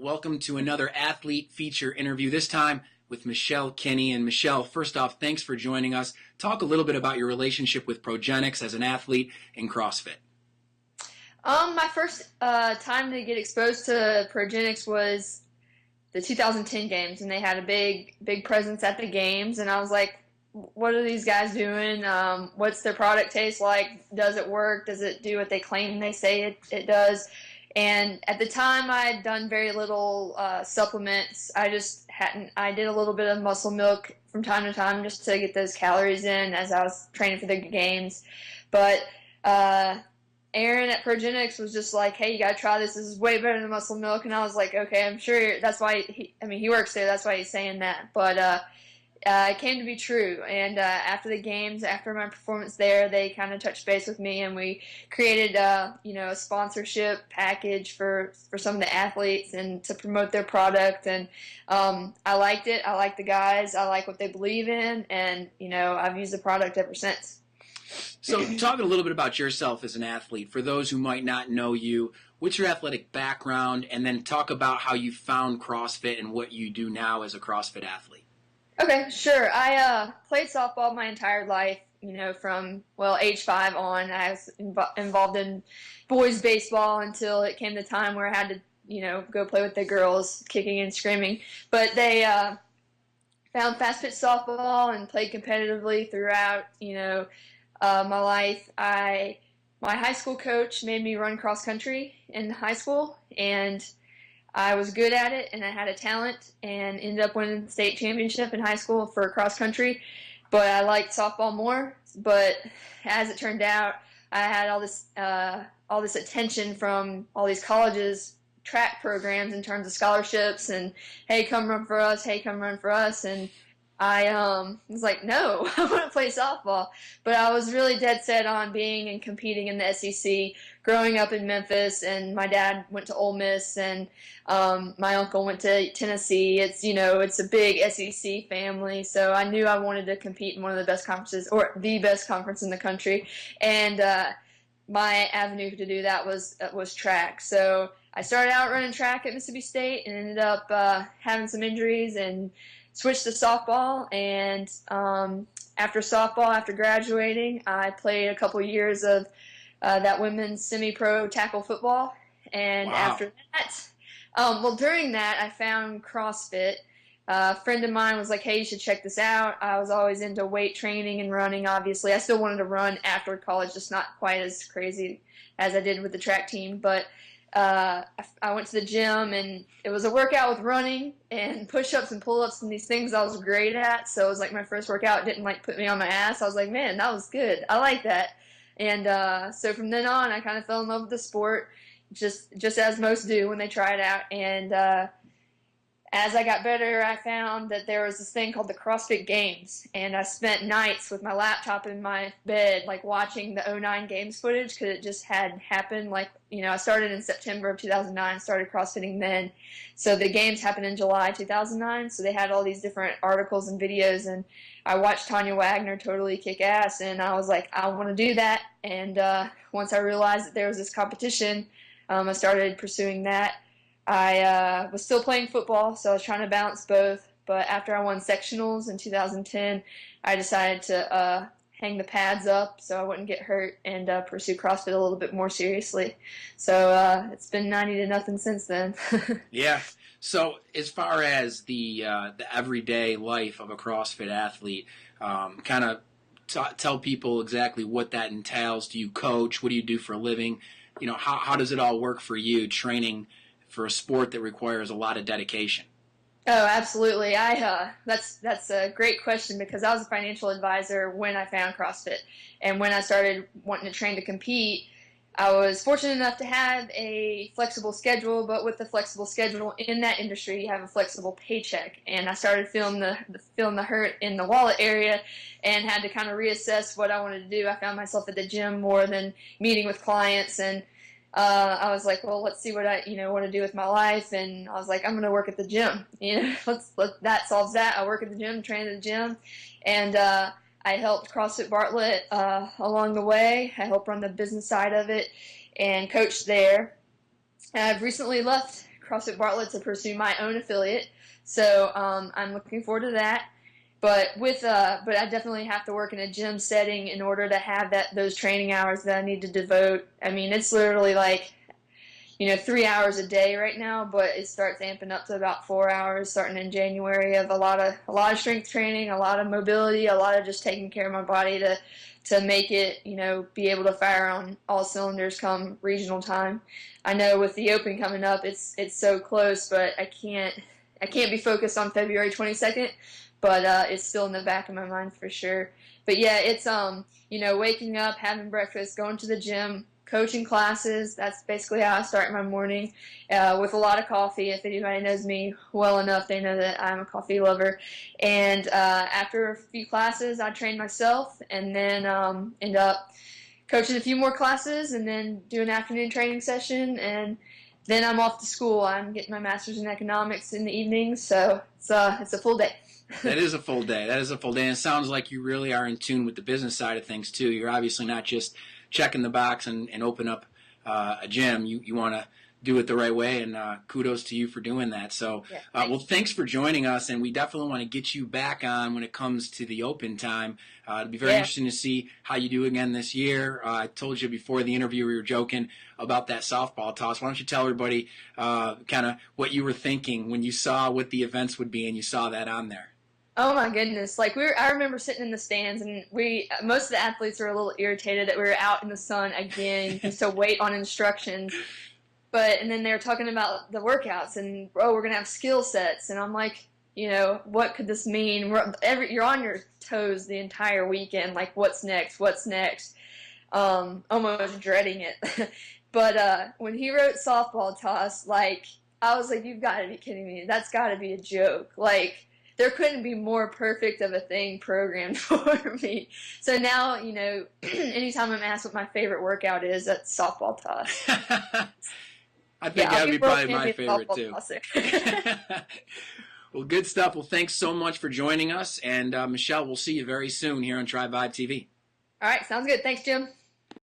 Welcome to another athlete feature interview, this time with Michelle Kinney. And Michelle, first off, thanks for joining us. Talk a little bit about your relationship with Progenics as an athlete in CrossFit. My first time to get exposed to Progenics was the 2010 games, and they had a big presence at the games, and I was like, what are these guys doing? What's their product taste like? Does it work? Does it do what they claim they say it does? And at the time, I had done very little supplements. I did a little bit of muscle milk from time to time just to get those calories in as I was training for the games. But Aaron at Progenics was just like, hey, you got to try this. This is way better than muscle milk. And I was like, okay, I'm sure that's why he works there. That's why he's saying that. But it came to be true. And after the games, after my performance there, they kind of touched base with me, and we created a sponsorship package for some of the athletes and to promote their product. And I liked it. I like the guys. I like what they believe in. And, I've used the product ever since. So talking a little bit about yourself as an athlete, for those who might not know you, what's your athletic background, and then talk about how you found CrossFit and what you do now as a CrossFit athlete. Okay, sure. I played softball my entire life, from, age 5 on. I was involved in boys baseball until it came the time where I had to, go play with the girls, kicking and screaming. But they found fast pitch softball and played competitively throughout, my life. My high school coach made me run cross country in high school, and I was good at it, and I had a talent, and ended up winning the state championship in high school for cross country. But I liked softball more. But as it turned out, I had all this attention from all these colleges track programs in terms of scholarships and, hey, come run for us, hey, come run for us. And I was like, no, I want to play softball. But I was really dead set on being and competing in the SEC, growing up in Memphis, and my dad went to Ole Miss, and my uncle went to Tennessee. It's a big SEC family, so I knew I wanted to compete in one of the best conferences, or the best conference in the country. And my avenue to do that was track. So I started out running track at Mississippi State and ended up having some injuries and switched to softball. And after graduating, I played a couple years of that women's semi-pro tackle football. And Wow. After that, during that, I found CrossFit. A friend of mine was like, hey, you should check this out. I was always into weight training and running, obviously. I still wanted to run after college, just not quite as crazy as I did with the track team. But I went to the gym, and it was a workout with running and push-ups and pull-ups and these things I was great at. So it was like my first workout. It didn't put me on my ass. I was like, man, that was good. I like that. And so from then on, I kind of fell in love with the sport, just as most do when they try it out. And as I got better, I found that there was this thing called the CrossFit Games, and I spent nights with my laptop in my bed, watching the '09 games footage, because it just had happened. I started in September of 2009, started CrossFitting then. So the games happened in July 2009, so they had all these different articles and videos, and I watched Tanya Wagner totally kick ass, and I was like, I want to do that. And once I realized that there was this competition, I started pursuing that. I was still playing football, so I was trying to balance both. But after I won sectionals in 2010, I decided to hang the pads up so I wouldn't get hurt and pursue CrossFit a little bit more seriously. So it's been 90-0 since then. Yeah. So as far as the everyday life of a CrossFit athlete, kind of tell people exactly what that entails. Do you coach? What do you do for a living? How does it all work for you, training for a sport that requires a lot of dedication? Oh, absolutely. That's a great question, because I was a financial advisor when I found CrossFit. And when I started wanting to train to compete, I was fortunate enough to have a flexible schedule, but with the flexible schedule in that industry, you have a flexible paycheck. And I started feeling the hurt in the wallet area and had to kind of reassess what I wanted to do. I found myself at the gym more than meeting with clients, and I was like, well, let's see what I want to do with my life. And I was like, I'm going to work at the gym. That solves that. I work at the gym, train at the gym, and I helped CrossFit Bartlett along the way. I helped run the business side of it and coached there. I've recently left CrossFit Bartlett to pursue my own affiliate. So I'm looking forward to that. But but I definitely have to work in a gym setting in order to have those training hours that I need to devote. I mean, it's literally like, 3 hours a day right now, but it starts amping up to about 4 hours starting in January of a lot of strength training, a lot of mobility, a lot of just taking care of my body to make it, be able to fire on all cylinders come regional time. I know with the Open coming up, it's so close, but I can't be focused on February 22nd, but it's still in the back of my mind for sure. But yeah, it's waking up, having breakfast, going to the gym, coaching classes. That's basically how I start my morning, with a lot of coffee. If anybody knows me well enough, they know that I'm a coffee lover. And after a few classes, I train myself, and then end up coaching a few more classes, and then do an afternoon training session, and then I'm off to school. I'm getting my master's in economics in the evening, so it's a full day. That is a full day. That is a full day. And it sounds like you really are in tune with the business side of things, too. You're obviously not just checking the box and open up a gym. You want to do it the right way, and kudos to you for doing that. So, well, thanks for joining us, and we definitely want to get you back on when it comes to the Open time. It'll be very interesting to see how you do again this year. I told you before the interview we were joking about that softball toss. Why don't you tell everybody kind of what you were thinking when you saw what the events would be and you saw that on there? Oh my goodness! Like I remember sitting in the stands, and most of the athletes were a little irritated that we were out in the sun again, used to wait on instructions. And then they were talking about the workouts, and we're gonna have skill sets, and I'm like, what could this mean? You're on your toes the entire weekend. Like, what's next? What's next? Almost dreading it. But when he wrote softball toss, like, I was like, you've got to be kidding me! That's got to be a joke. Like, there couldn't be more perfect of a thing programmed for me. So now, anytime I'm asked what my favorite workout is, that's softball toss. I think that would be probably my favorite too. Well, good stuff. Well, thanks so much for joining us. And Michelle, we'll see you very soon here on Tri Vibe TV. All right, sounds good. Thanks, Jim.